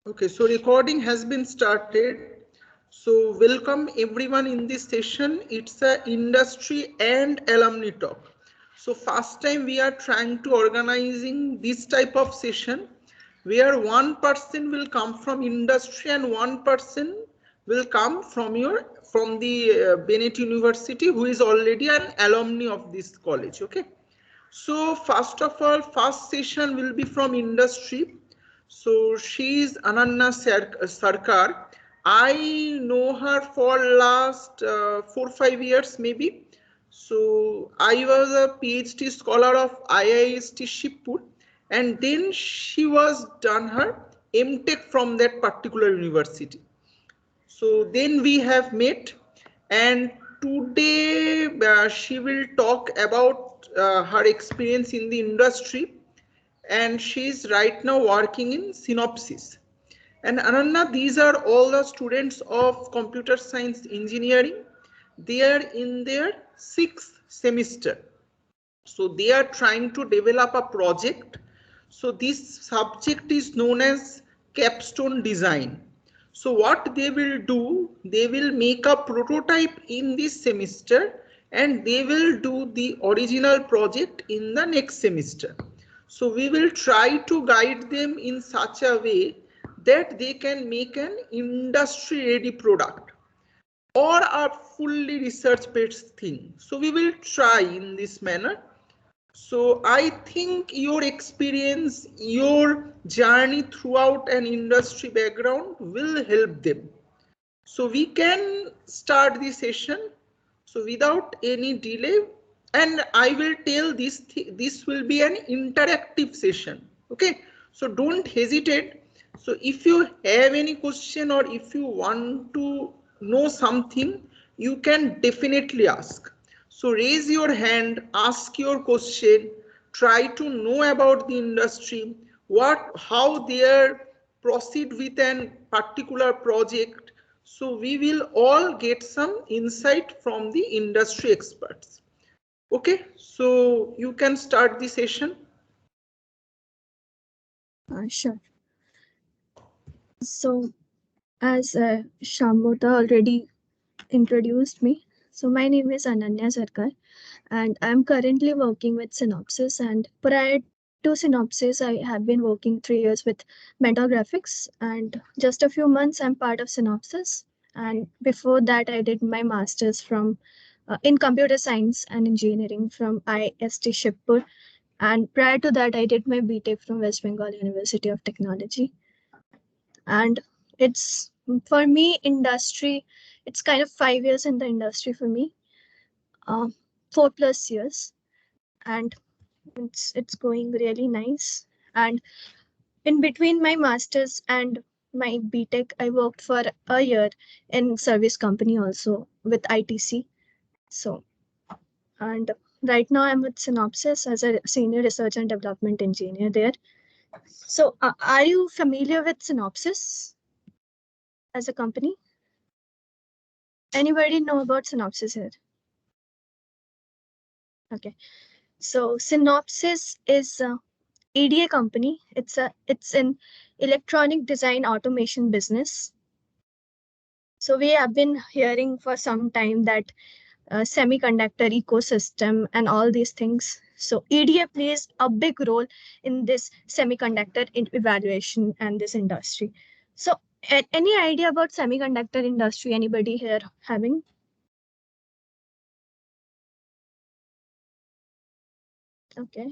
Okay, so recording has been started. So welcome everyone in this session. It's a industry and alumni talk. So first time we are trying to organizing this type of session where one person will come from industry and one person will come from the Bennett University, who is already an alumni of this college. Okay. So first of all, first session will be from industry. So she is Sarkar. I know her for last 4 5 years maybe. So I was a PhD scholar of IIST Shibpur, and then she was done her MTech from that particular university. So then we have met, and today she will talk about her experience in the industry, and she's right now working in Synopsys. And Ananya, these are all the students of computer science engineering. They are in their 6th semester. So they are trying to develop a project. So this subject is known as capstone design. So what they will do, they will make a prototype in this semester and they will do the original project in the next semester. So we will try to guide them in such a way that they can make an industry ready product or a fully research based thing. So we will try in this manner. So I think your experience, your journey throughout an industry background will help them. So we can start the session. So without any delay, and I will tell this will be an interactive session. Okay. So don't hesitate. So if you have any question or if you want to know something, you can definitely ask. So raise your hand, ask your question, try to know about the industry, how they are proceed with an particular project. So we will all get some insight from the industry experts. Okay, so you can start the session. Sure. So, as Shamota already introduced me, so my name is Ananya Sarkar, and I'm currently working with Synopsys. And prior to Synopsys, I have been working 3 years with Mentor Graphics, and just a few months I'm part of Synopsys. And before that, I did my master's from in computer science and engineering from IST Shibpur. And prior to that, I did my BTech from West Bengal University of Technology. And it's for me industry, it's kind of 5 years in the industry for me, uh, 4 plus years, and it's going really nice. And in between my masters and my BTech, I worked for a year in service company also with ITC. So, and right now I'm with Synopsys as a senior research and development engineer there. So are you familiar with Synopsys as a company? Anybody know about Synopsys here? Okay. So Synopsys is a EDA company. It's an electronic design automation business. So we have been hearing for some time that semiconductor ecosystem and all these things. So EDA plays a big role in this semiconductor evaluation and this industry. So any idea about semiconductor industry? Anybody here having? Okay.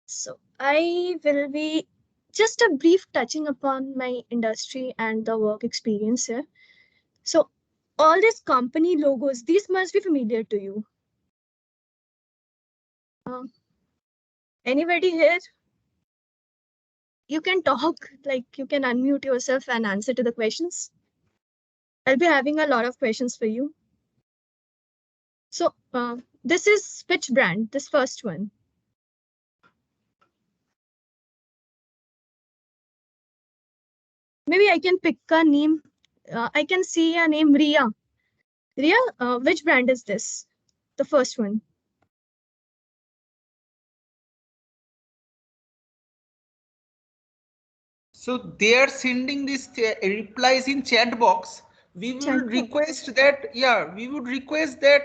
So I will be just a brief touching upon my industry and the work experience here. So all these company logos, these must be familiar to you. Um, Anybody here? You can talk, like you can unmute yourself and answer to the questions. I'll be having a lot of questions for you. So this is which brand? This first one. Maybe I can pick a name. I can see a name Ria. Ria, which brand is this? The first one. So they are sending these replies in chat box. We will Chat box. request that, yeah, we would request that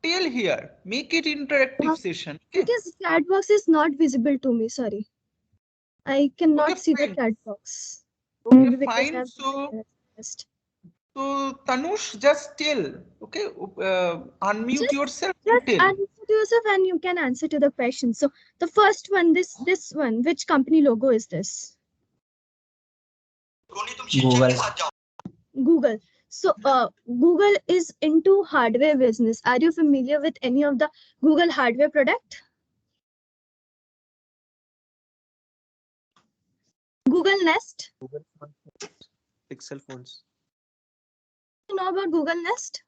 tell here, make it interactive session. Okay, Because chat box is not visible to me. Sorry, I okay, cannot see the fine. chat box. Okay, Maybe because fine. I've pressed. So Tanush, just tell, okay, unmute Just yourself and just tell. unmute yourself and you can answer to the question. So the first one, this one, which company logo is this? Google. Google. So Google is into hardware business. Are you familiar with any of the Google hardware product? Google Nest. Google phones, Pixel phones. You know about Google Nest?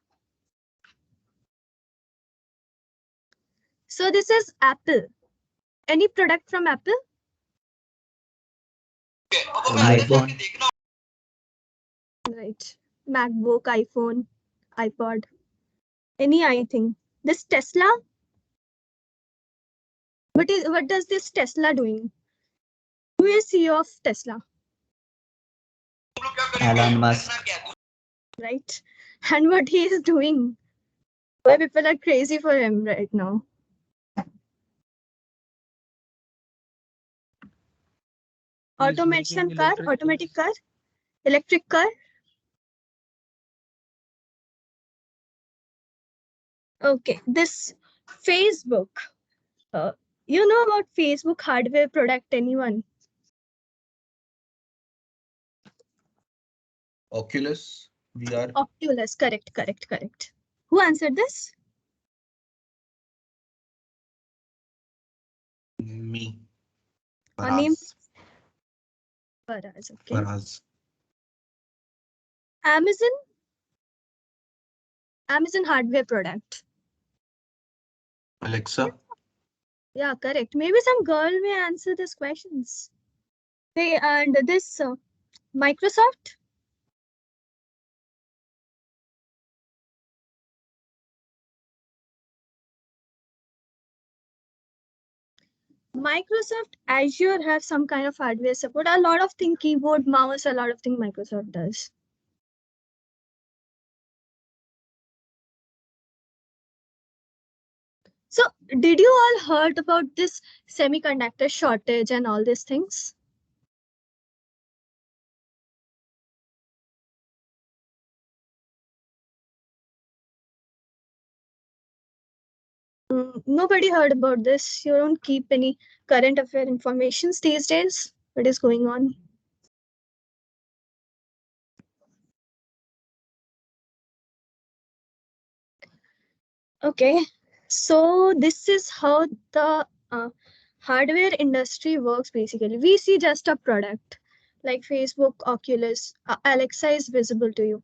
So this is Apple. Any product from Apple? iPhone. Right. MacBook, iPhone, iPod. Any I think. This Tesla. What does this Tesla doing? Who is CEO of Tesla? Elon Musk. Right. And what he is doing? Why people are crazy for him right now? Automation car, automatic car, electric car. Okay, this Facebook. Uh, you know about Facebook hardware product? Anyone? Oculus VR. Oculus. Correct. Who answered this? Me. Name Faraz. Faraz. Okay. Faraz. Amazon. Amazon hardware product. Alexa. Yeah, correct. Maybe some girl may answer these questions. Hey, and this Microsoft. Microsoft Azure has some kind of hardware support. A lot of thing, keyboard, mouse, a lot of thing Microsoft does. So, did you all heard about this semiconductor shortage and all these things? Nobody heard about this. You don't keep any current affair informations these days. What is going on? Okay, so this is how the hardware industry works basically. We see just a product like Facebook, Oculus, Alexa is visible to you.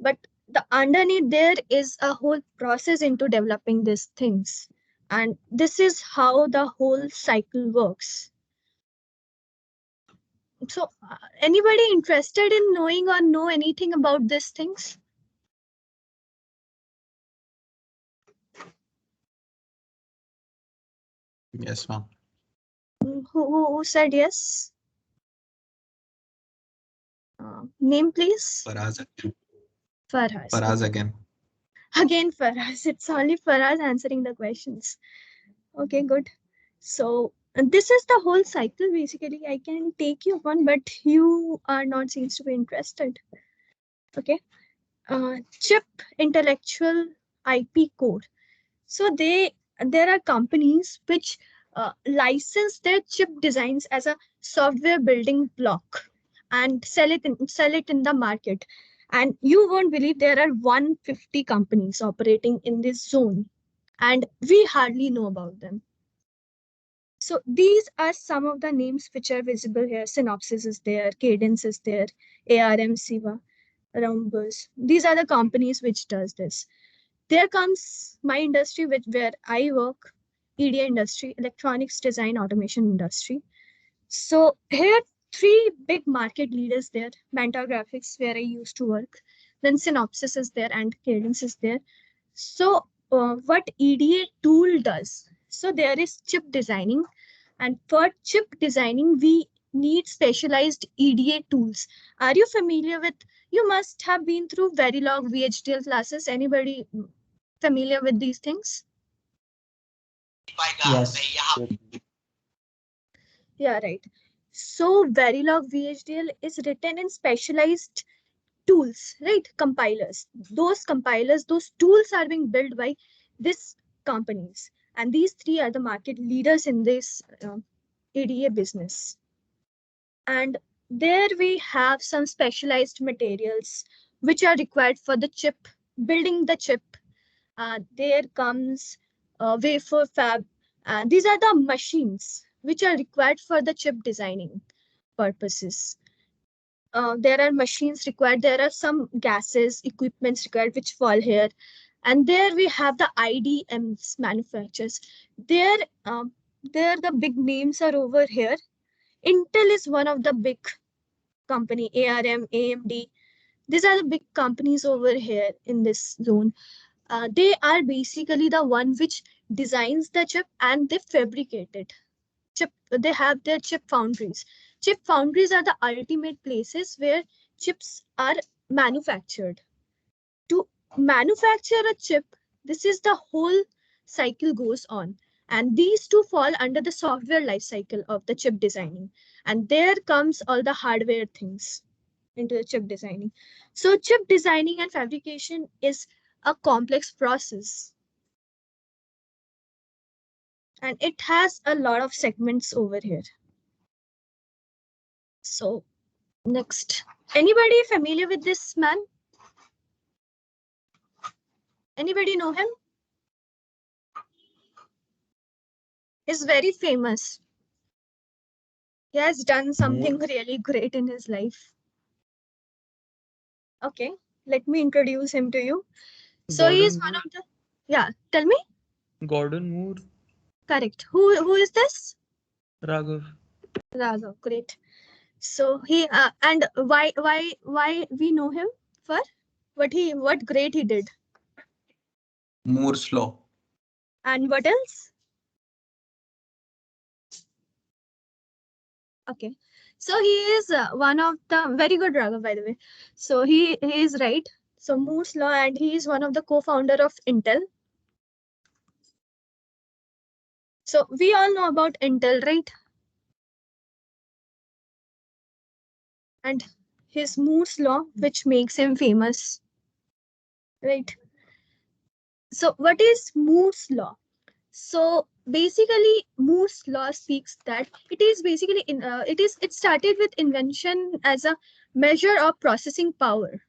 But the underneath there is a whole process into developing these things. And this is how the whole cycle works. So anybody interested in knowing or know anything about these things? Yes, ma'am. Who said yes? Name please. Faraz again. Faraz. Faraz Okay. again. Again Faraz. It's only Faraz answering the questions. Okay, good. So this is the whole cycle basically. I can take you one, but you are not seems to be interested. Okay. Chip intellectual IP code. So there are companies which license their chip designs as a software building block and sell it in the market. And you won't believe there are 150 companies operating in this zone, and we hardly know about them. So these are some of the names which are visible here. Synopsys is there, Cadence is there, ARM, Siva, Rhombus. These are the companies which does this. There comes my industry, where I work, EDA industry, electronics design automation industry. So here, three big market leaders there. Manta Graphics, where I used to work. Then Synopsys is there and Cadence is there. So what EDA tool does? So there is chip designing, and for chip designing, we need specialized EDA tools. Are you familiar with, you must have been through Verilog VHDL classes. Anybody familiar with these things? Yes. Yeah, right. So Verilog VHDL is written in specialized tools, right? Compilers. Those compilers, those tools are being built by these companies. And these three are the market leaders in this EDA business. And there we have some specialized materials which are required for the chip, building the chip. There comes wafer fab. These are the machines which are required for the chip designing purposes. There are machines required. There are some gases, equipments required which fall here. And there we have the IDMs manufacturers. There, there the big names are over here. Intel is one of the big company, ARM, AMD. These are the big companies over here in this zone. They are basically the one which designs the chip and they fabricate it. They have their chip foundries. Chip foundries are the ultimate places where chips are manufactured. To manufacture a chip, this is the whole cycle goes on. And these two fall under the software life cycle of the chip designing. And there comes all the hardware things into the chip designing. So chip designing and fabrication is a complex process. And it has a lot of segments over here. So next, anybody familiar with this man? Anybody know him? He's very famous. He has done something really great in his life. Okay, let me introduce him to you. So he is one of the, yeah, tell me. Gordon Moore, Correct. Who is this? Raghav. Raghav, great. So he and why we know him for what great he did, Moore's law. and what else? Okay, so he is one of the very good Raghav, by the way. So he is right. So Moore's law, and he is one of the co-founder of Intel. So we all know about Intel, right? And his Moore's law, which makes him famous, right? So what is Moore's law? So basically, Moore's law speaks that it is basically it started with invention as a measure of processing power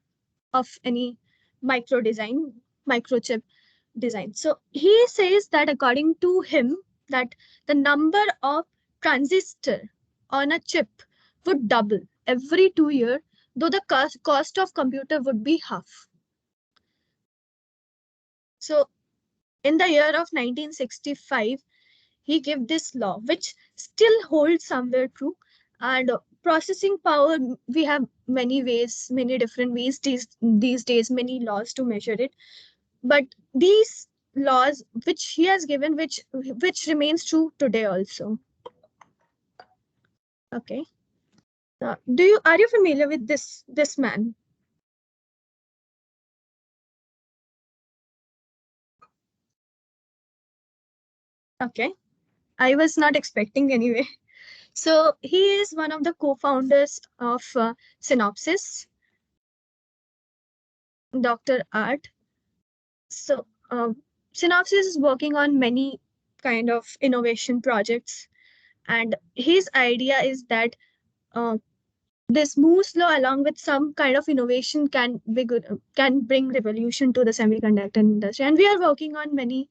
of any microchip design. So he says that according to him, that the number of transistor on a chip would double every 2 years, though the cost of computer would be half. So in the year of 1965, he gave this law, which still holds somewhere true. And processing power, we have many ways, many different ways these days, many laws to measure it. But these laws which he has given, which remains true today also. Okay. Are you familiar with this man? Okay. I was not expecting anyway. So he is one of the co-founders of Synopsys, Dr. Art. So Synopsys is working on many kind of innovation projects, and his idea is that this Moore's law, along with some kind of innovation, can be good, can bring revolution to the semiconductor industry. And we are working on many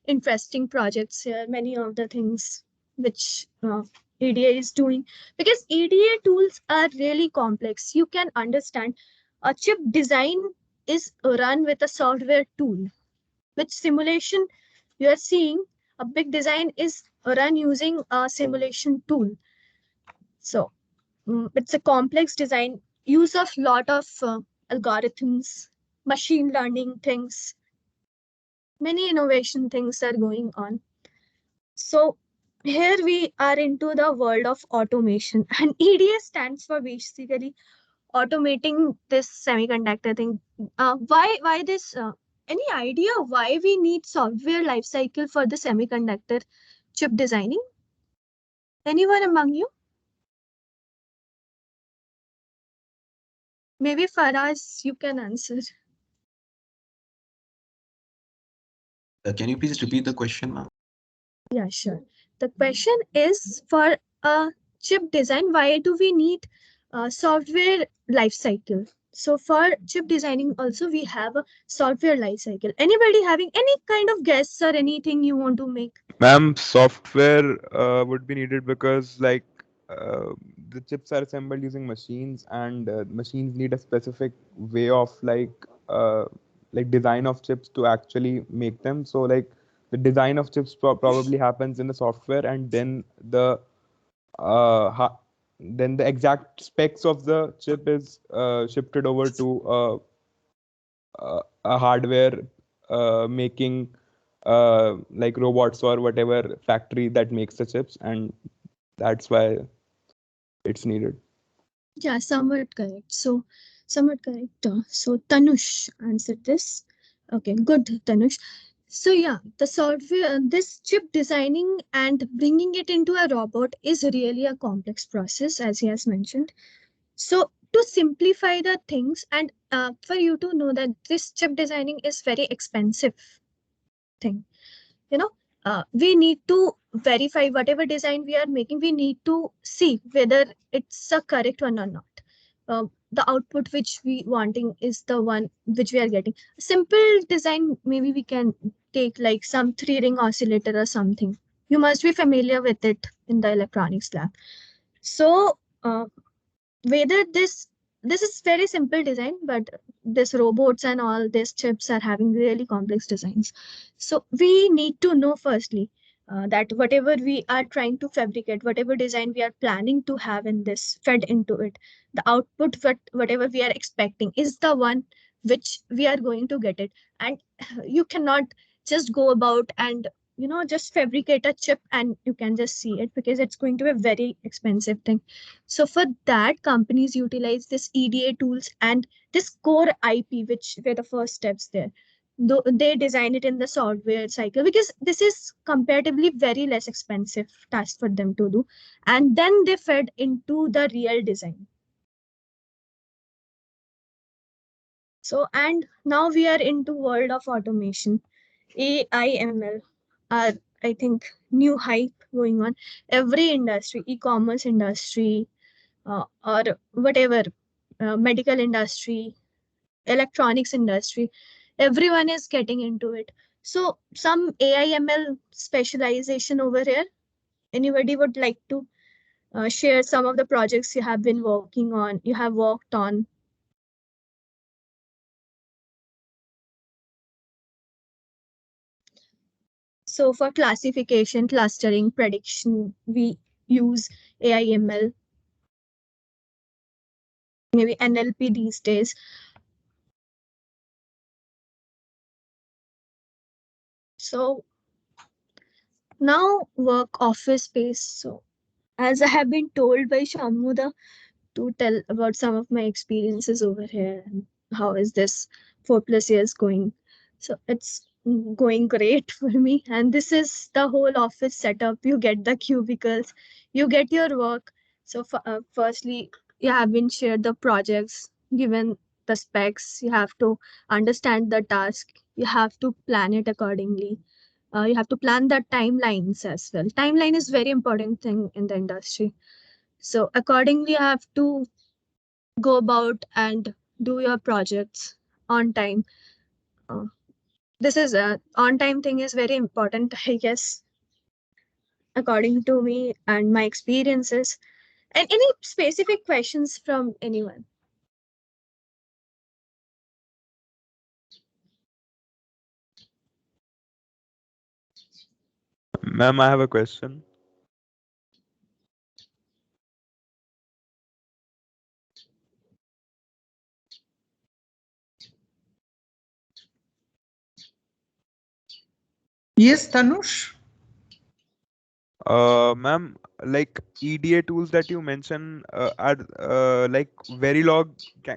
interesting projects here, many of the things which EDA is doing, because EDA tools are really complex. You can understand a chip design is run with a software tool, which simulation you are seeing. A big design is run using a simulation tool. So it's a complex design, use of lot of algorithms, machine learning things, many innovation things are going on. So here we are into the world of automation, and EDA stands for basically automating this semiconductor thing. Why this? Any idea why we need software lifecycle for the semiconductor chip designing? Anyone among you? Maybe Faraz, you can answer. Can you please repeat the question, ma'am? Yeah, sure. The question is for a chip design, why do we need software lifecycle? So for chip designing also we have a software lifecycle. Anybody having any kind of guess or anything you want to make? Ma'am, software would be needed because uh, the chips are assembled using machines, and machines need a specific way of design of chips to actually make them. So the design of chips probably happens in the software, and then uh, ha- the exact specs of the chip is shifted over to a hardware making like robots or whatever factory that makes the chips, and that's why it's needed. Yeah, somewhat correct. So somewhat correct. So Tanush answered this. Okay, good, Tanush. So yeah, the software, this chip designing and bringing it into a robot is really a complex process, as he has mentioned. So to simplify the things, and for you to know that this chip designing is very expensive thing, you know, we need to verify whatever design we are making. We need to see whether it's a correct one or not. The output which we wanting is the one which we are getting. Simple design, maybe we can take like some 3-ring oscillator or something. You must be familiar with it in the electronics lab. So whether this is very simple design, but this robots and all these chips are having really complex designs. So we need to know firstly that whatever we are trying to fabricate, whatever design we are planning to have in this fed into it, the output whatever we are expecting is the one which we are going to get it. And you cannot just go about and just fabricate a chip and you can just see it, because it's going to be a very expensive thing. So for that, companies utilize this EDA tools and this core IP, which were the first steps there. Though they design it in the software cycle, because this is comparatively very less expensive task for them to do, and then they fed into the real design. So and now we are into world of automation. AI/ML are, I think, new hype going on. Every industry, e-commerce industry, or whatever, medical industry, electronics industry, everyone is getting into it. So some AI/ML specialization over here. Anybody would like to share some of the projects you have been working on, you have worked on? So for classification, clustering, prediction, we use AI/ML, maybe NLP these days. So now work office space. So as I have been told by Shamuda to tell about some of my experiences over here and how is this 4+ years going. So it's going great for me. And this is the whole office setup. You get the cubicles, you get your work. So firstly, you have been shared the projects, given the specs. You have to understand the task. You have to plan it accordingly. You have to plan the timelines as well. Timeline is very important thing in the industry. So accordingly, you have to go about and do your projects on time. Uh, this is a on time thing is very important, I guess, according to me and my experiences. And any specific questions from anyone? Ma'am, I have a question. Yes, Tanush. Ma'am, like EDA tools that you mentioned are like Verilog.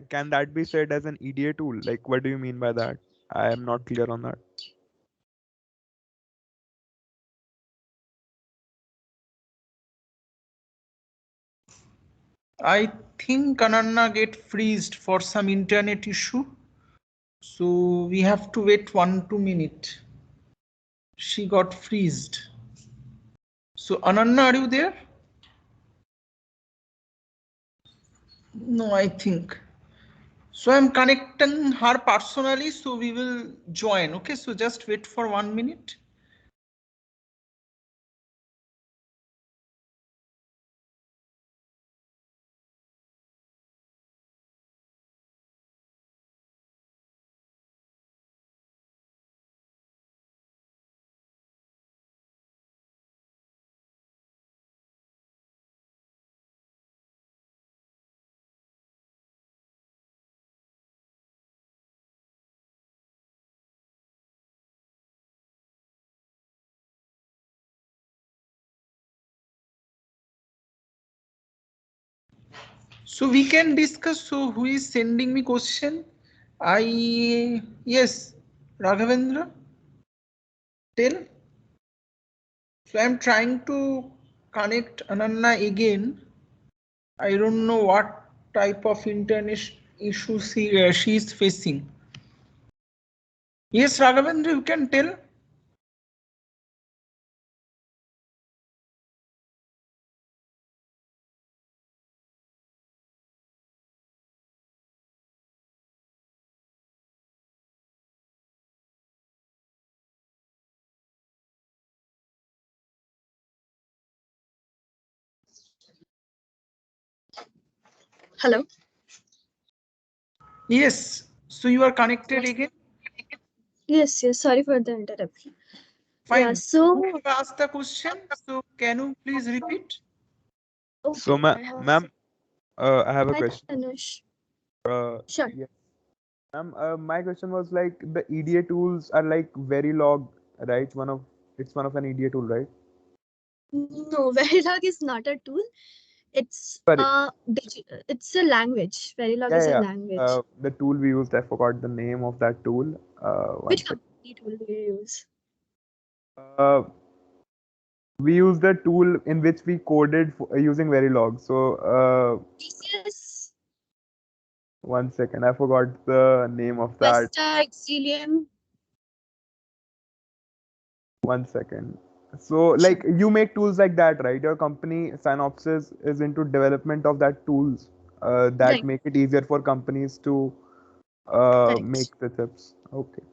Can that be said as an EDA tool? Like, what do you mean by that? I am not clear on that. I think Ananna get freezed for some internet issue. So we have to wait 1-2 minutes. She got freezed. So Ananna, are you there? No, I think. So I'm connecting her personally, so we will join. Okay, so just wait for 1 minute. So we can discuss. So who is sending me question? Yes, Raghavendra. Tell. So I'm trying to connect Ananna again. I don't know what type of internet issue she is facing. Yes, Raghavendra, you can tell. Hello. Yes. So you are connected again. Yes, yes. Sorry for the interruption. Yeah. Fine. So, You have asked the question. So can you please repeat? So, okay, I have. ma'am, I have a Hi, question. Tanush. Uh, Sure. yeah, ma'am. My question was like the EDA tools are like Verilog, right? It's one of an EDA tool, right? No, Verilog is not a tool. It's Sorry. it's a language. Verilog Yeah, is a yeah. language. The tool we used, I forgot the name of that tool. One Which sec. company tool do you use? Uh, we used the tool in which we coded using Verilog. So, TCS, one second, I forgot the name of that. Vesta, Exilium. One second. So, Sure. like, you make tools like that, right? Your company, Synopsys, is into development of that tools that Right. make it easier for companies to Correct. make the chips. Okay.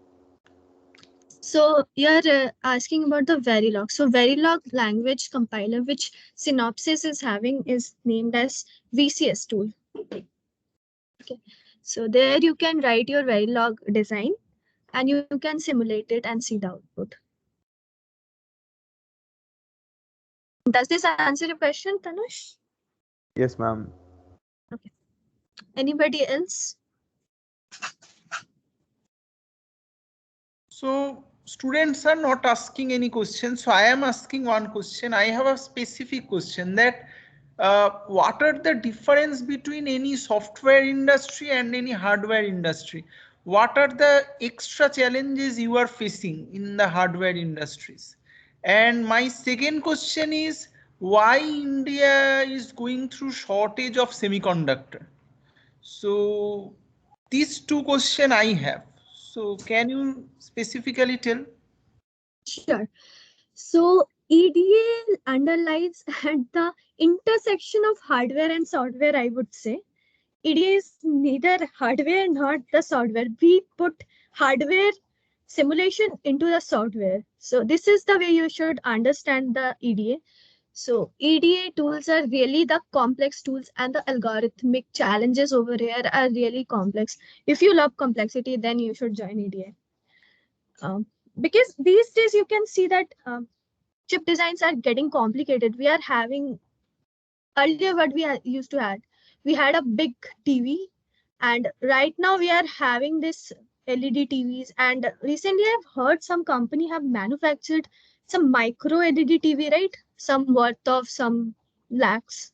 So you're asking about the Verilog. So Verilog language compiler, which Synopsys is having, is named as VCS tool. Okay. So there you can write your Verilog design and you can simulate it and see the output. Does this answer your question, Tanush? Yes, ma'am. Okay. Anybody else? So students are not asking any questions. So I am asking one question. I have a specific question that what are the difference between any software industry and any hardware industry? What are the extra challenges you are facing in the hardware industries? And my second question is why India is going through shortage of semiconductor? So these two questions I have. So can you specifically tell? Sure. So EDA underlies at the intersection of hardware and software, I would say. EDA is neither hardware nor the software. We put hardware simulation into the software. So this is the way you should understand the EDA. So EDA tools are really the complex tools and the algorithmic challenges over here are really complex. If you love complexity, then you should join EDA. Because these days you can see that chip designs are getting complicated. We are having earlier what we used to have. We had a big TV, and right now we are having this LED TVs, and recently I've heard some company have manufactured some micro LED TV, right? Some worth of some lakhs.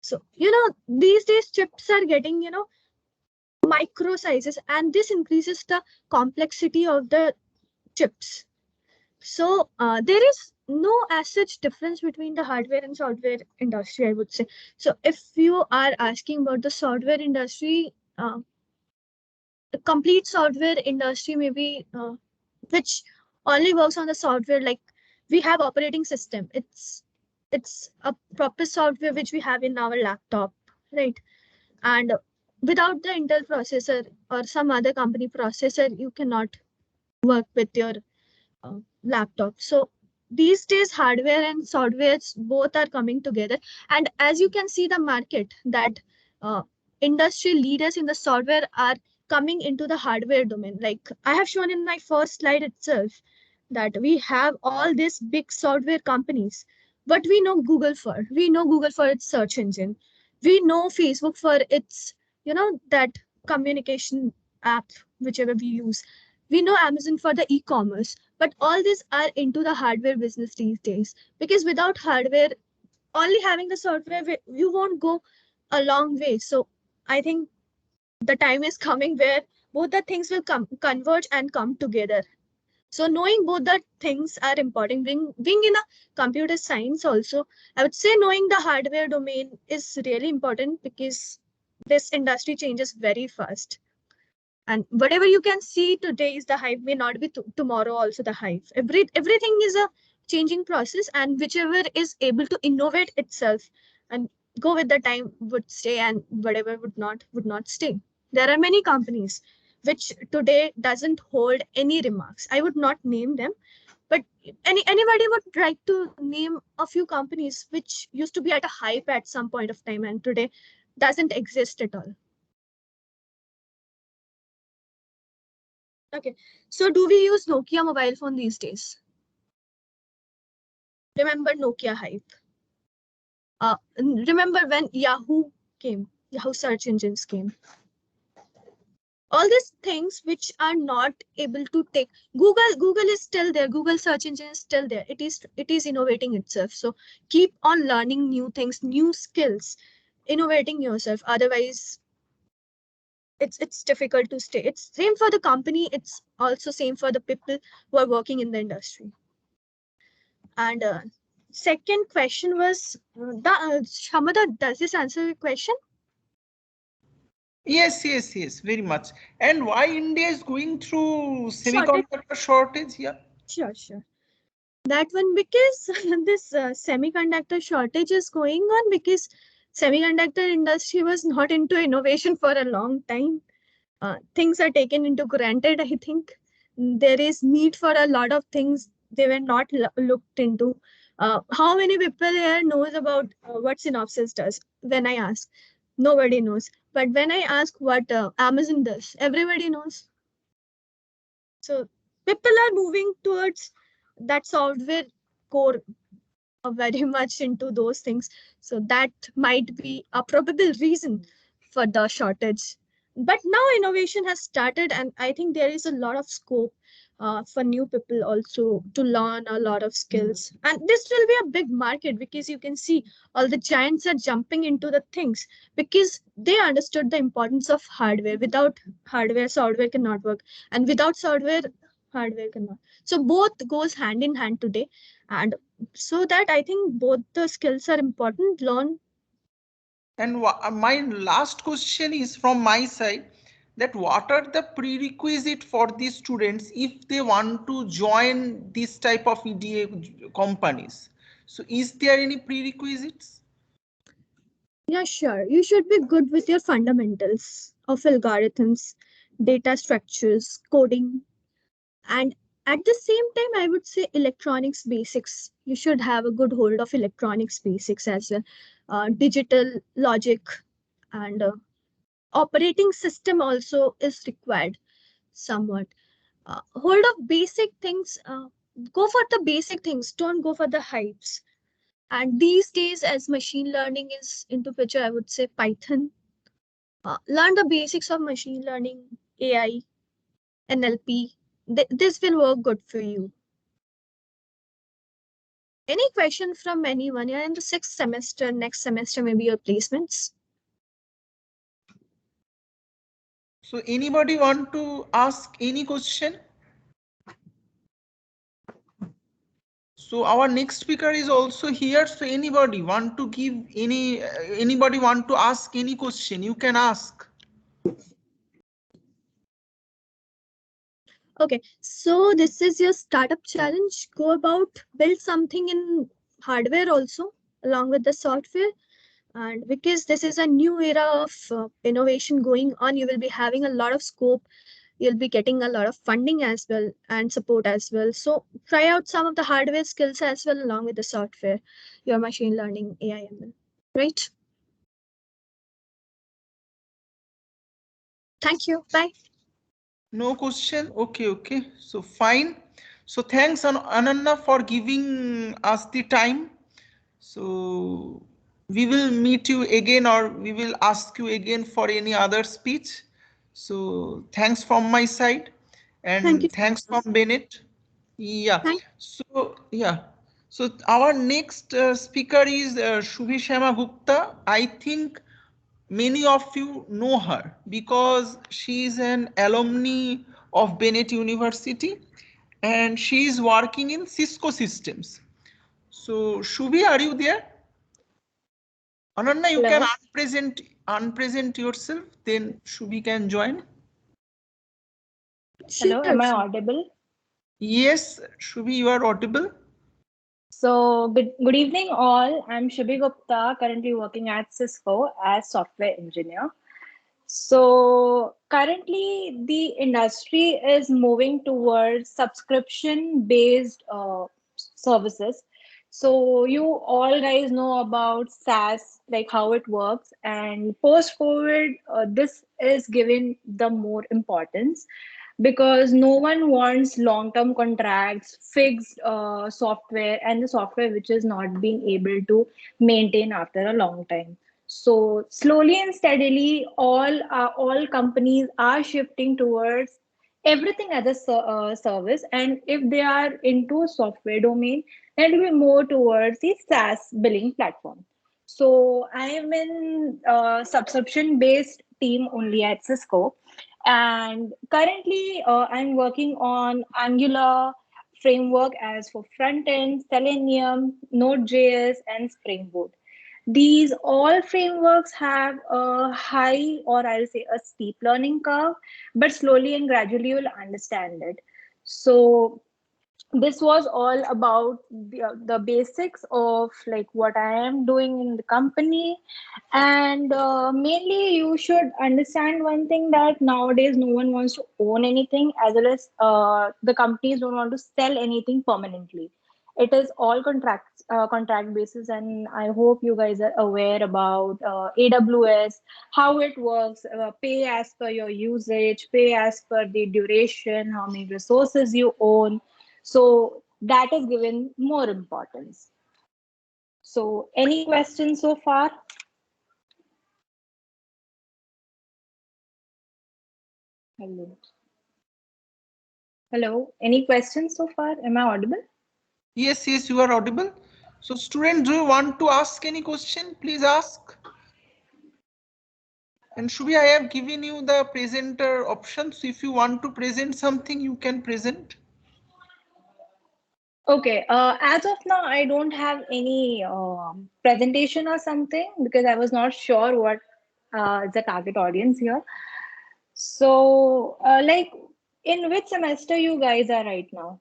So, these days chips are getting, micro sizes, and this increases the complexity of the chips. So there is no as such difference between the hardware and software industry, I would say. So if you are asking about the software industry, the complete software industry maybe which only works on the software, like we have operating system. It's a proper software which we have in our laptop, right? And without the Intel processor or some other company processor, you cannot work with your laptop. So these days, hardware and software both are coming together. And as you can see, the market that uh, industry leaders in the software are coming into the hardware domain. Like I have shown in my first slide itself, that we have all these big software companies. What we know Google for? We know Google for its search engine. We know Facebook for its, that communication app, whichever we use. We know Amazon for the e-commerce, but all these are into the hardware business these days, because without hardware, only having the software, you won't go a long way. So I think the time is coming where both the things will converge and come together. So knowing both the things are important. Being in a computer science also, I would say knowing the hardware domain is really important, because this industry changes very fast. And whatever you can see today is the hype may not be tomorrow also the hype. Everything is a changing process, and whichever is able to innovate itself and go with the time would stay, and whatever would not stay. There are many companies which today doesn't hold any remarks. I would not name them, but anybody would like to name a few companies which used to be at a hype at some point of time and today doesn't exist at all. Okay, so do we use Nokia mobile phone these days? Remember Nokia hype? Remember when Yahoo came, Yahoo search engines came? All these things which are not able to take Google is still there. Google search engine is still there. It is innovating itself. So keep on learning new things, new skills, innovating yourself. Otherwise, it's difficult to stay. It's same for the company. It's also same for the people who are working in the industry. And second question was, Shamada, does this answer your question? Yes, very much. And why India is going through semiconductor shortage? Yeah. Sure. That one, because this semiconductor shortage is going on because semiconductor industry was not into innovation for a long time. Things are taken into granted, I think. There is need for a lot of things they were not looked into. How many people here knows about what Synopsys does? When I ask, nobody knows. But when I ask what Amazon does, everybody knows. So people are moving towards that software core very much into those things. So that might be a probable reason for the shortage. But now innovation has started, and I think there is a lot of scope for new people also to learn a lot of skills. And this will be a big market, because you can see all the giants are jumping into the things because they understood the importance of hardware. Without hardware, software cannot work, and without software, hardware cannot. So both goes hand in hand today, and so that I think both the skills are important. Learn. And my last question is from my side, that what are the prerequisite for the students if they want to join this type of EDA companies? So is there any prerequisites? Yeah, sure. You should be good with your fundamentals of algorithms, data structures, coding, and at the same time, I would say electronics basics. You should have a good hold of electronics basics as well. Digital logic and operating system also is required somewhat. Hold of basic things. Go for the basic things. Don't go for the hypes. And these days, as machine learning is into picture, I would say Python. Learn the basics of machine learning, AI, NLP. This will work good for you. Any question from anyone? You're in the 6th semester. Next semester, maybe your placements. So anybody want to ask any question? So our next speaker is also here. So anybody want to give anybody want to ask any question? You can ask. Okay, so this is your startup challenge. Go about build something in hardware also along with the software. And because this is a new era of innovation going on, you will be having a lot of scope. You'll be getting a lot of funding as well and support as well. So try out some of the hardware skills as well along with the software, your machine learning, AI, ML, right? Thank you. Bye. No question. Okay. So fine. So thanks Ananya for giving us the time. So we will meet you again or we will ask you again for any other speech. So thanks from my side Thank you. and thanks from Bennett. Yeah. Thank So yeah. So our next speaker is Shubhi Shama Gupta. I think many of you know her because she is an alumni of Bennett University and she is working in Cisco systems. So Shubhi, are you there? Ananya, you can Hello. unpresent yourself, then Shubhi can join. Hello, Sure, am I sure. audible? Yes, Shubhi, you are audible. So good evening all. I'm Shubhi Gupta, currently working at Cisco as software engineer. So currently the industry is moving towards subscription based services. So you all guys know about SaaS, like how it works, and post COVID, this is given the more importance because no one wants long term contracts, fixed software, and the software which is not being able to maintain after a long time. So slowly and steadily, all companies are shifting towards everything as a service, and if they are into software domain, then it will be more towards the SaaS billing platform. So I am in subscription based team only at Cisco, and currently I'm working on Angular framework as for front end, Selenium, Node.js, and Spring Boot. These all frameworks have a high, or I'll say a steep learning curve, but slowly and gradually you'll understand it. So this was all about the basics of like what I am doing in the company. And mainly you should understand one thing, that nowadays no one wants to own anything, as well as the companies don't want to sell anything permanently. It is all contract basis, and I hope you guys are aware about AWS, how it works. Pay as per your usage, pay as per the duration, how many resources you own. So that is given more importance. So any questions so far? Hello. Hello. Any questions so far? Am I audible? Yes, you are audible. So students, do you want to ask any question? Please ask. And Shubhi, I have given you the presenter option. So if you want to present something, you can present. Okay. As of now, I don't have any presentation or something because I was not sure what is the target audience here. So, like, in which semester you guys are right now?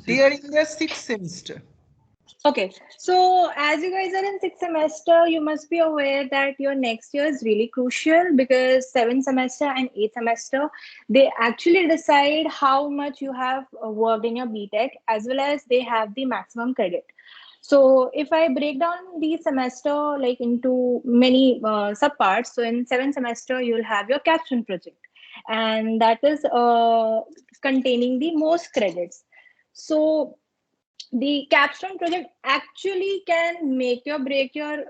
They are in their 6th semester. Okay, so as you guys are in 6th semester, you must be aware that your next year is really crucial because 7th semester and 8th semester, they actually decide how much you have worked in your BTech, as well as they have the maximum credit. So if I break down the semester like into many subparts, so in 7th semester, you'll have your Capstone project, and that is containing the most credits. So the capstone project actually can make or break your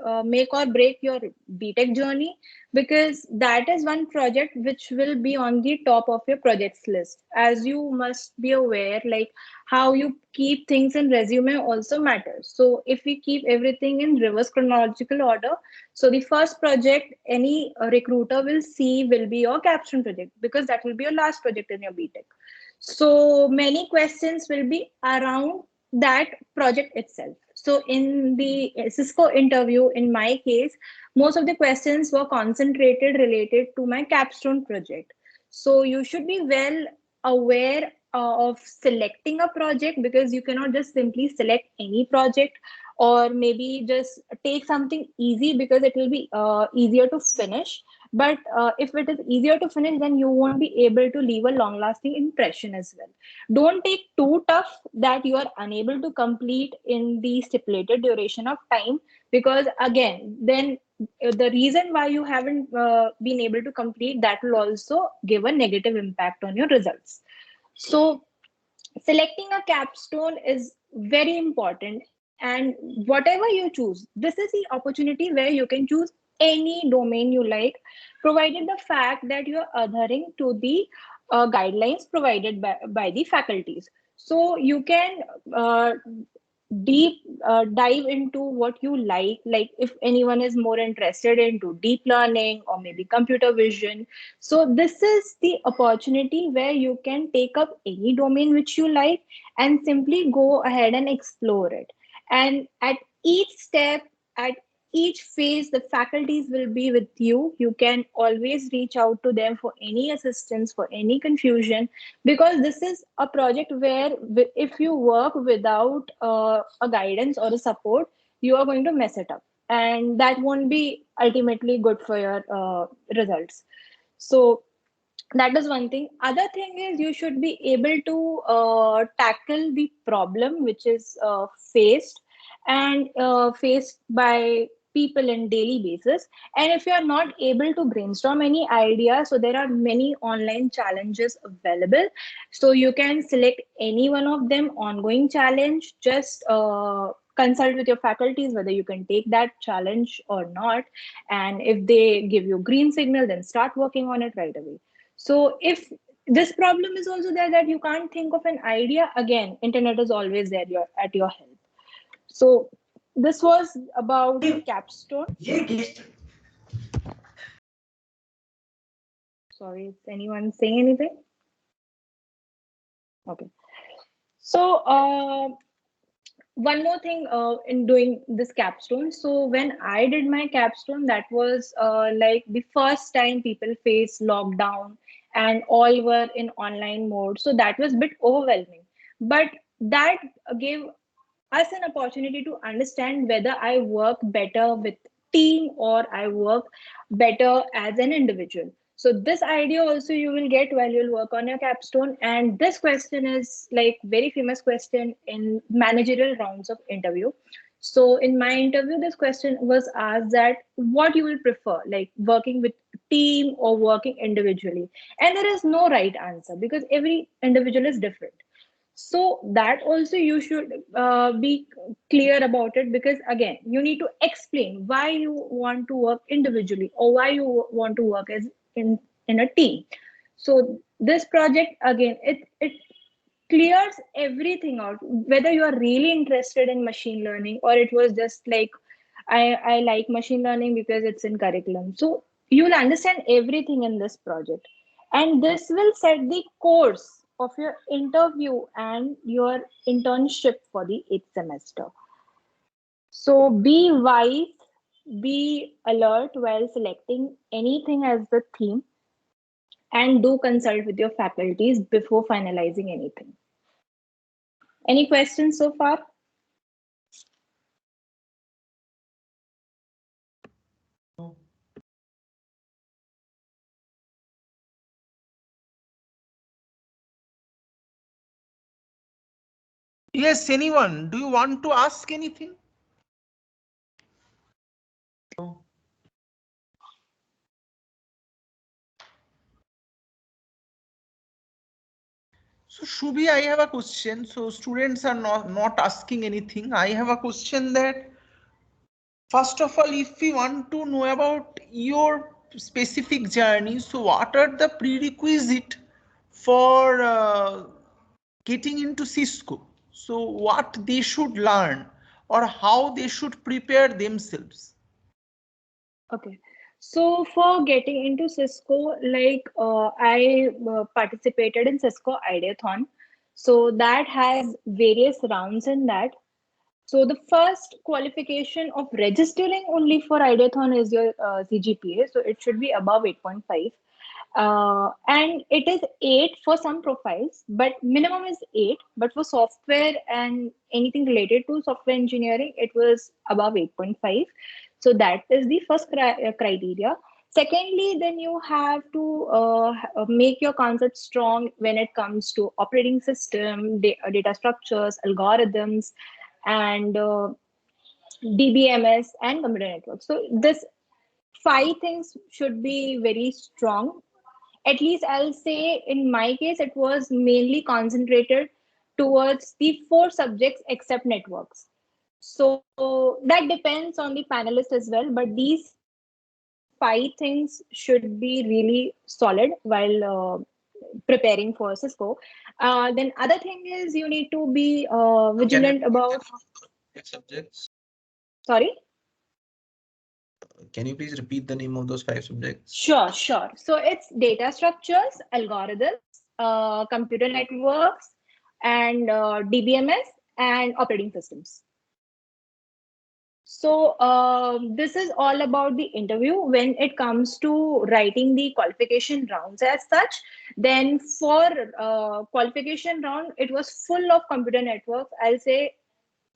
BTech journey, because that is one project which will be on the top of your projects list. As you must be aware, like how you keep things in resume also matters. So if we keep everything in reverse chronological order, so the first project any recruiter will see will be your capstone project, because that will be your last project in your BTech. So many questions will be around that project itself. So in the Cisco interview, in my case, most of the questions were concentrated related to my capstone project. So you should be well aware of selecting a project, because you cannot just simply select any project, or maybe just take something easy because it will be easier to finish. But if it is easier to finish, then you won't be able to leave a long lasting impression as well. Don't take too tough that you are unable to complete in the stipulated duration of time, because again, then the reason why you haven't been able to complete, that will also give a negative impact on your results. So selecting a capstone is very important, and whatever you choose, this is the opportunity where you can choose any domain you like, provided the fact that you are adhering to the guidelines provided by the faculties. So you can deep dive into what you like if anyone is more interested into deep learning or maybe computer vision. So this is the opportunity where you can take up any domain which you like and simply go ahead and explore it. And at each step, at each phase, the faculties will be with you. You can always reach out to them for any assistance, for any confusion, because this is a project where if you work without a guidance or a support, you are going to mess it up, and that won't be ultimately good for your results. So that is one thing. Other thing is you should be able to tackle the problem which is faced by people in daily basis. And if you are not able to brainstorm any idea, so there are many online challenges available, so you can select any one of them ongoing challenge. Just consult with your faculties whether you can take that challenge or not, and if they give you green signal, then start working on it right away. So if this problem is also there that you can't think of an idea, again, internet is always there at your help. So this was about capstone. Sorry, is anyone saying anything? Okay. So one more thing in doing this capstone. So when I did my capstone, that was like the first time people faced lockdown and all were in online mode. So that was a bit overwhelming. But that gave us an opportunity to understand whether I work better with team or I work better as an individual. So this idea also you will get while you'll work on your capstone. And this question is like very famous question in managerial rounds of interview. So in my interview, this question was asked that what you will prefer, like working with team or working individually. And there is no right answer because every individual is different. So that also you should be clear about it, because again you need to explain why you want to work individually or why you want to work as in a team. So this project again, it clears everything out, whether you are really interested in machine learning or it was just like I like machine learning because it's in curriculum. So you'll understand everything in this project, and this will set the course of your interview and your internship for the 8th semester. So be wise, be alert while selecting anything as the theme, and do consult with your faculties before finalizing anything. Any questions so far? Yes, anyone? Do you want to ask anything? So Shubhi, I have a question. So students are not asking anything. I have a question that first of all, if we want to know about your specific journey, so what are the prerequisite for getting into Cisco? So what they should learn or how they should prepare themselves? Okay. So for getting into Cisco, like I participated in Cisco Ideathon. So that has various rounds in that. So the first qualification of registering only for Ideathon is your CGPA. So it should be above 8.5. And it is 8 for some profiles, but minimum is 8. But for software and anything related to software engineering, it was above 8.5. So that is the first criteria. Secondly, then you have to make your concept strong when it comes to operating system, data structures, algorithms, and DBMS and computer networks. So this 5 things should be very strong. At least I'll say in my case, it was mainly concentrated towards the 4 subjects except networks. So that depends on the panelist as well. But these 5 things should be really solid while preparing for Cisco. Then other thing is you need to be Can vigilant you repeat about. the name of those 5 subjects? Sorry. Can you please repeat the name of those 5 subjects? Sure, sure. So it's data structures, algorithms, computer networks, and DBMS and operating systems. So this is all about the interview. When it comes to writing the qualification rounds as such, then for qualification round, it was full of computer networks. I'll say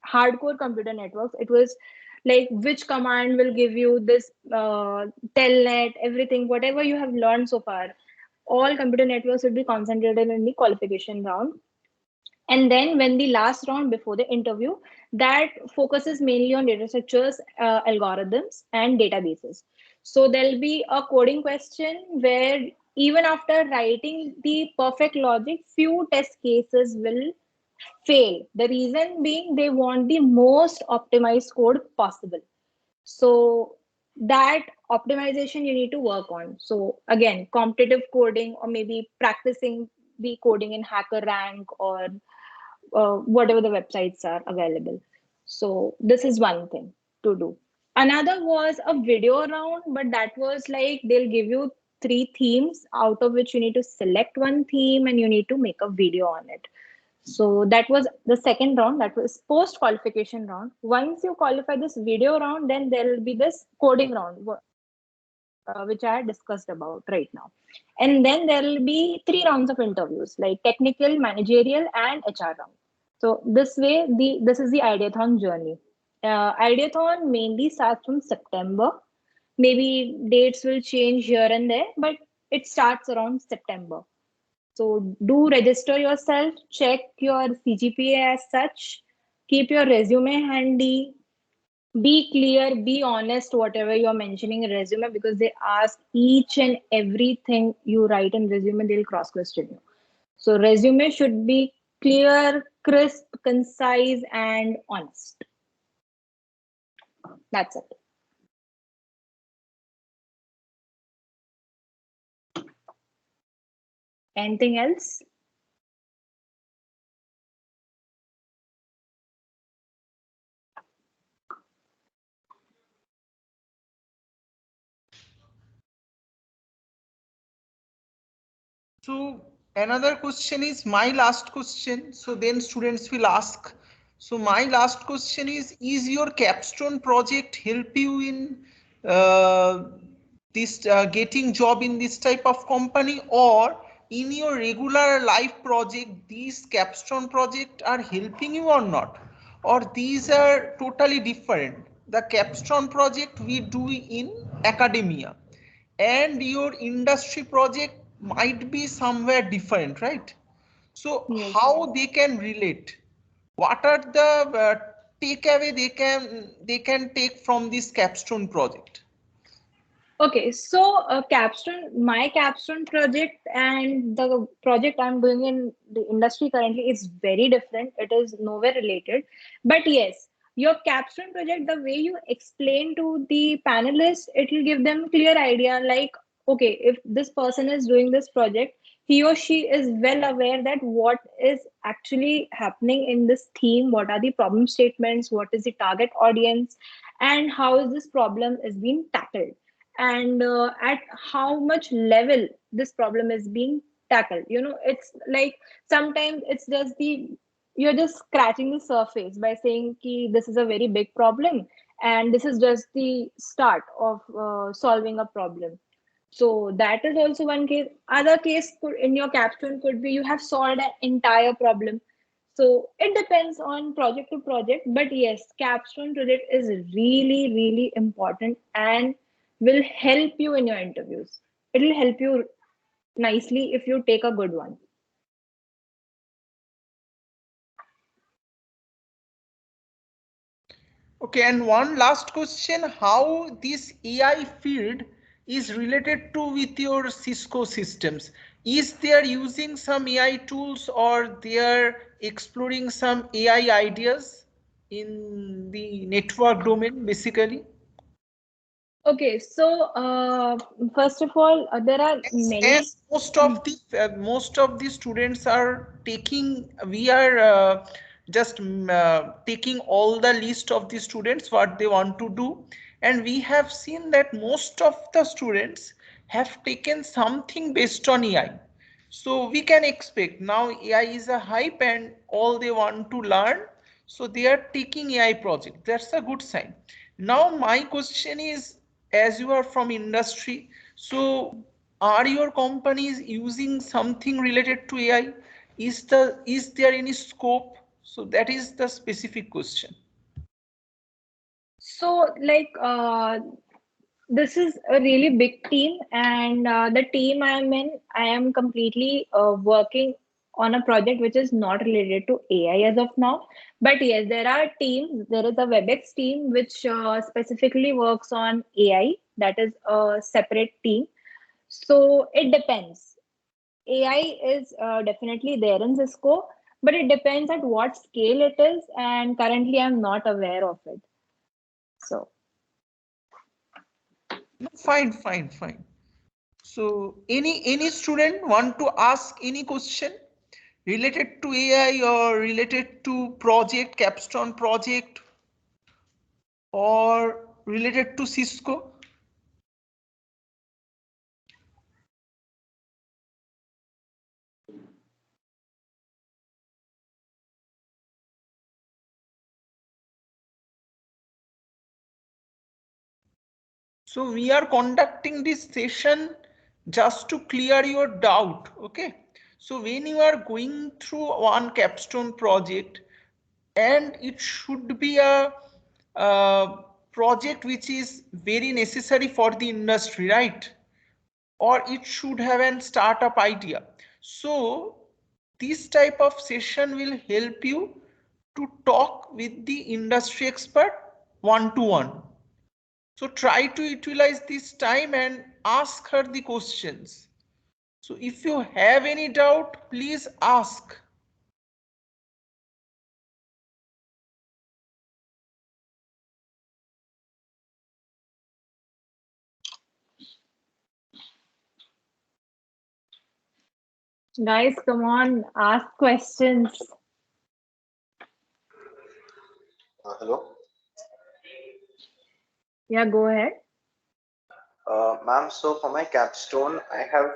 hardcore computer networks. It was like which command will give you this telnet, everything, whatever you have learned so far. All computer networks will be concentrated in the qualification round. And then when the last round before the interview, that focuses mainly on data structures, algorithms, and databases. So there'll be a coding question where even after writing the perfect logic, few test cases will fail. The reason being they want the most optimized code possible. So that optimization you need to work on. So again, competitive coding or maybe practicing the coding in HackerRank or whatever the websites are available. So this is one thing to do. Another was a video round, but that was like they'll give you 3 themes out of which you need to select one theme and you need to make a video on it. So that was the second round, that was post qualification round. Once you qualify this video round, then there will be this coding round, which I discussed about right now. And then there will be 3 rounds of interviews, like technical, managerial, and HR round. So this way, this is the Ideathon journey. Ideathon mainly starts from September. Maybe dates will change here and there, but it starts around September. So do register yourself, check your CGPA as such, keep your resume handy, be clear, be honest, whatever you're mentioning in resume, because they ask each and everything you write in resume, they'll cross question you. So resume should be clear, crisp, concise, and honest. That's it. Anything else? So another question is my last question. So then students will ask. So my last question is your Capstone project help you in this getting job in this type of company, or in your regular life project these Capstone project are helping you or not, or these are totally different? The Capstone project we do in academia and your industry project might be somewhere different, right? So Yes. how they can relate? What are the takeaway they can take from this Capstone project? Okay, so my Capstone project and the project I'm doing in the industry currently is very different. It is nowhere related. But yes, your Capstone project, the way you explain to the panelists, it will give them clear idea like, okay, if this person is doing this project, he or she is well aware that what is actually happening in this theme, what are the problem statements, what is the target audience, and how is this problem is being tackled, and at how much level this problem is being tackled. It's like sometimes it's just you're just scratching the surface by saying ki this is a very big problem and this is just the start of solving a problem. So that is also one case. Other case in your capstone could be you have solved an entire problem. So it depends on project to project. But yes, capstone project is really, really important and will help you in your interviews. It will help you nicely if you take a good one. Okay, and one last question, how this AI field is related to with your Cisco systems? Is there using some AI tools or they are exploring some AI ideas in the network domain basically? Okay, so first of all, there are many. As most of the students are taking, we are just taking all the list of the students what they want to do, and we have seen that most of the students have taken something based on AI. So we can expect now AI is a hype and all they want to learn, so they are taking AI project. That's a good sign. Now my question is, as you are from industry, so are your companies using something related to AI? Is there any scope? So that is the specific question. So like this is a really big team, and the team I'm in, I am completely working on a project which is not related to AI as of now. But yes, there are teams. There is a WebEx team which specifically works on AI. That is a separate team. So it depends. AI is definitely there in Cisco, but it depends at what scale it is. And currently, I'm not aware of it. So. No, fine, fine, fine. So any student want to ask any question related to AI or related to project, Capstone project, or related to Cisco? So we are conducting this session just to clear your doubt. Okay. So when you are going through one capstone project, and it should be a project which is very necessary for the industry, right? Or it should have an startup idea. So this type of session will help you to talk with the industry expert one to one. So try to utilize this time and ask her the questions. So if you have any doubt, please ask. Guys, come on, ask questions. Hello. Yeah, go ahead. Ma'am, so for my capstone, I have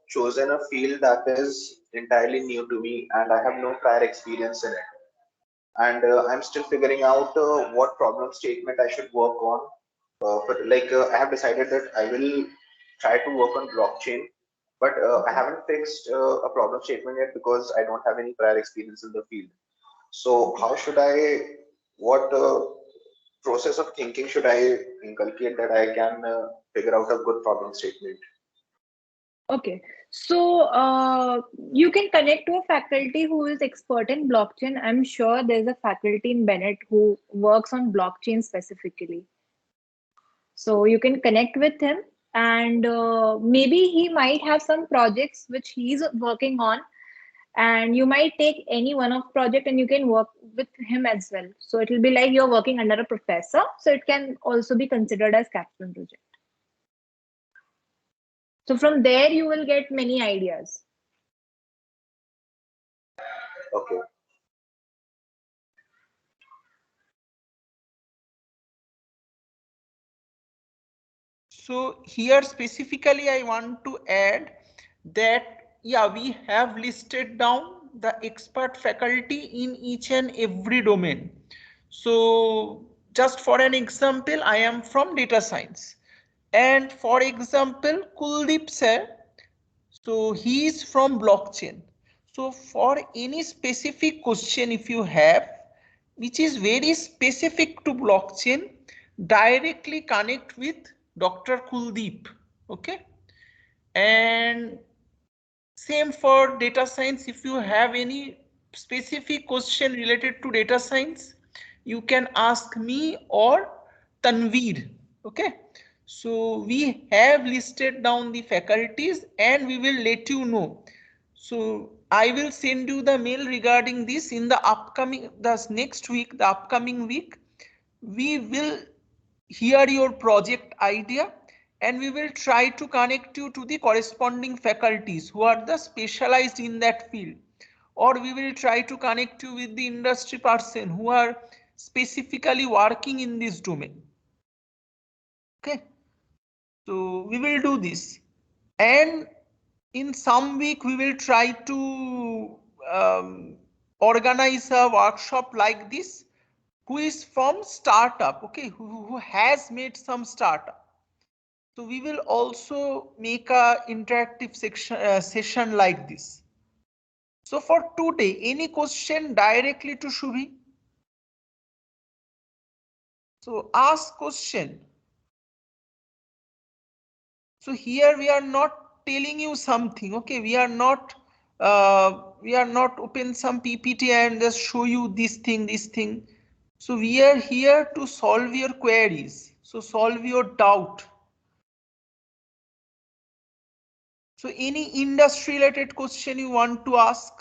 chosen a field that is entirely new to me and I have no prior experience in it. And I'm still figuring out what problem statement I should work on. I have decided that I will try to work on blockchain, but I haven't fixed a problem statement yet because I don't have any prior experience in the field. So how should what process of thinking should I inculcate that I can figure out a good problem statement? Okay, so you can connect to a faculty who is expert in blockchain. I'm sure there's a faculty in Bennett who works on blockchain specifically. So you can connect with him and maybe he might have some projects which he's working on, and you might take any one of project and you can work with him as well. So it will be like you're working under a professor, so it can also be considered as capstone project. So from there you will get many ideas. Okay. So here specifically I want to add that, yeah, we have listed down the expert faculty in each and every domain. So just for an example, I am from data science, and for example, Kuldeep sir, so he is from blockchain. So for any specific question if you have, which is very specific to blockchain, directly connect with Dr. Kuldeep. Okay. And same for data science. If you have any specific question related to data science, you can ask me or Tanveer. Okay. So we have listed down the faculties and we will let you know. So I will send you the mail regarding this in the upcoming, the next week, the upcoming week. We will hear your project idea and we will try to connect you to the corresponding faculties who are the specialized in that field, or we will try to connect you with the industry person who are specifically working in this domain. Okay, so we will do this, and in some week we will try to organize a workshop like this, who is from startup, okay, who has made some startup. So we will also make a interactive session like this. So for today, any question directly to Shubhi? So ask question. So here we are not telling you something, okay? We are not open some PPT and just show you this thing, this thing. So we are here to solve your queries. So solve your doubt. So any industry related question you want to ask?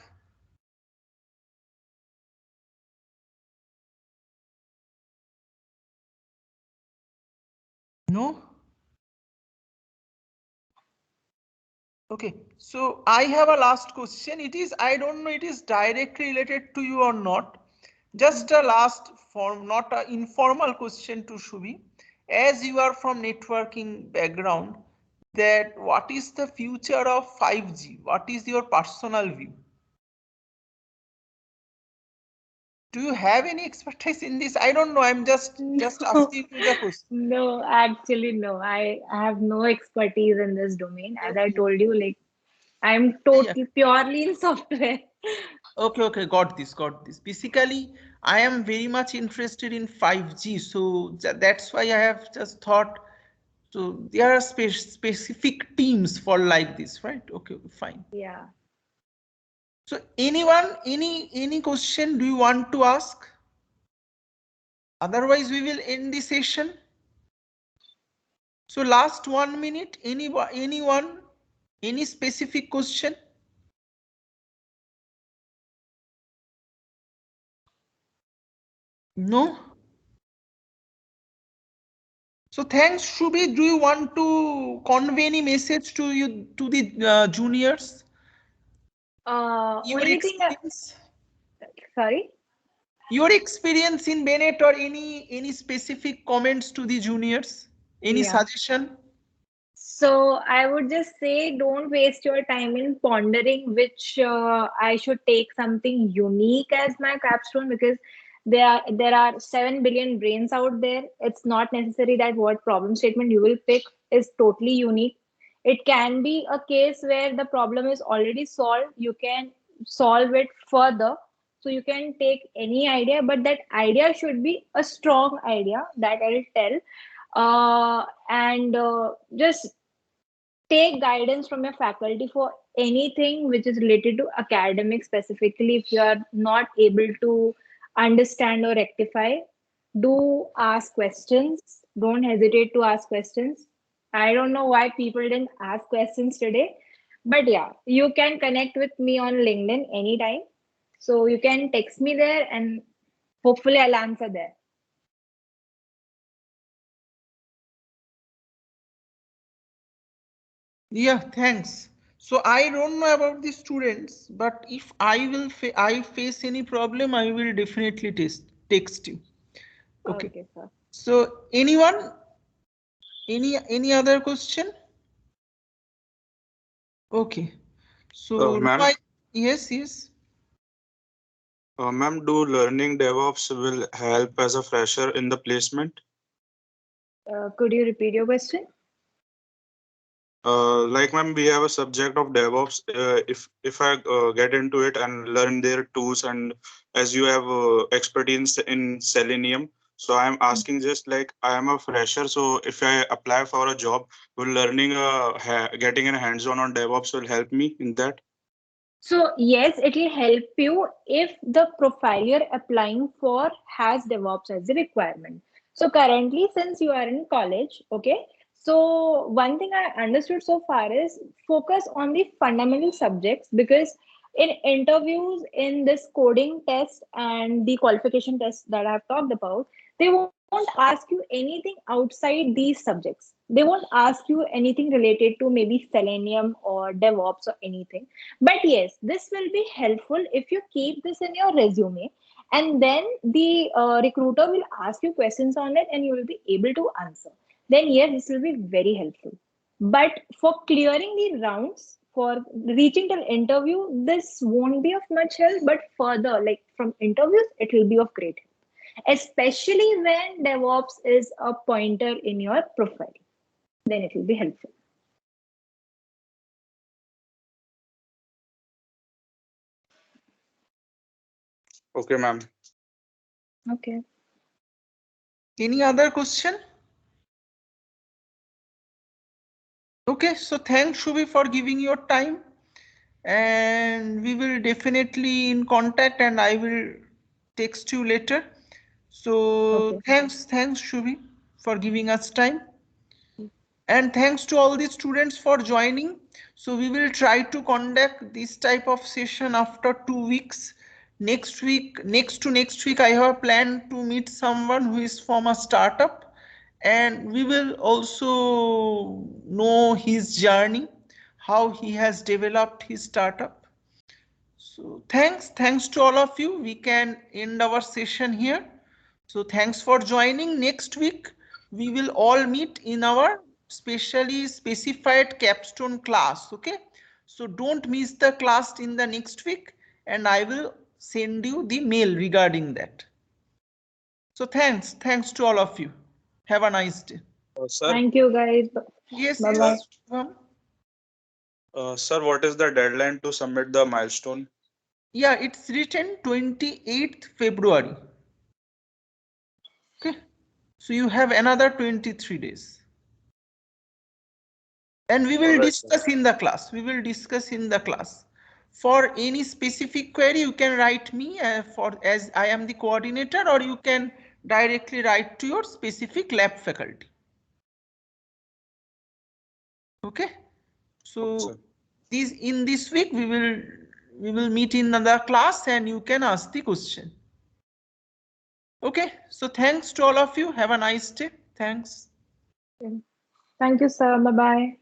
No? Okay, so I have a last question. It is, I don't know it is directly related to you or not. Just a last form, not an informal question to Shubhi. As you are from networking background, that what is the future of 5G? What is your personal view? Do you have any expertise in this? I don't know. I'm just asking you the question. No, actually, no. I have no expertise in this domain. As I Okay. told you, like I'm totally purely in software. Okay, got this. Basically, I am very much interested in 5G, so that's why I have just thought. So there are specific teams for like this, right? Okay, fine. Yeah. So anyone, any question do you want to ask? Otherwise, we will end the session. So last 1 minute, anyone, any specific question? No? So thanks, Shubhi. Do you want to convey any message to you, to the juniors? Your Only thing, experience? sorry. Your experience in Bennett, or any specific comments to the juniors? Any Yeah. suggestion? So I would just say don't waste your time in pondering which I should take something unique as my capstone, because there are 7 billion brains out there. It's not necessary that what problem statement you will pick is totally unique. It can be a case where the problem is already solved. You can solve it further. So you can take any idea, but that idea should be a strong idea that I'll tell. And just take guidance from your faculty for anything which is related to academics. Specifically, if you are not able to understand or rectify, do ask questions. Don't hesitate to ask questions. I don't know why people didn't ask questions today. But yeah, you can connect with me on LinkedIn anytime. So you can text me there and hopefully I'll answer there. Yeah, thanks. So I don't know about the students, but if I will I face any problem, I will definitely text you. Okay. Okay, sir. So anyone? Any other question? Okay. So Ma'am, yes. ma'am, do learning DevOps will help as a fresher in the placement? Could you repeat your question? Like, ma'am, we have a subject of DevOps. If I get into it and learn their tools, and as you have expertise in Selenium, so I'm asking just like I am a fresher. So if I apply for a job, will learning getting a hands-on on DevOps will help me in that? So yes, it will help you if the profile you're applying for has DevOps as a requirement. So currently, since you are in college, okay, so one thing I understood so far is focus on the fundamental subjects, because in interviews, in this coding test and the qualification test that I've talked about, they won't ask you anything outside these subjects. They won't ask you anything related to maybe Selenium or DevOps or anything. But yes, this will be helpful if you keep this in your resume, and then the recruiter will ask you questions on it and you will be able to answer. Then, yes, this will be very helpful. But for clearing the rounds, for reaching till interview, this won't be of much help. But further, like from interviews, it will be of great help, especially when DevOps is a pointer in your profile. Then it will be helpful. Okay, ma'am. Okay. Any other question? Okay, so thanks Shubhi for giving your time, and we will definitely in contact and I will text you later. So Okay. thanks Shubhi for giving us time. And thanks to all the students for joining. So we will try to conduct this type of session after 2 weeks. Next week, next week, I have a plan to meet someone who is from a startup, and we will also know his journey, how he has developed his startup. So thanks to all of you. We can end our session here. So thanks for joining. Next week, we will all meet in our specially specified capstone class. Okay. So don't miss the class in the next week, and I will send you the mail regarding that. So thanks to all of you. Have a nice day. Sir, Thank you, guys. Yes, Bye sir, bye. sir, what is the deadline to submit the milestone? Yeah, it's written 28th February. Okay. So you have another 23 days. And we will discuss in the class. We will discuss in the class. For any specific query, you can write me as I am the coordinator, or you can directly write to your specific lab faculty. Okay. So in this week we will meet in another class and you can ask the question. Okay. So thanks to all of you. Have a nice day. Thanks. Thank you, sir. Bye bye.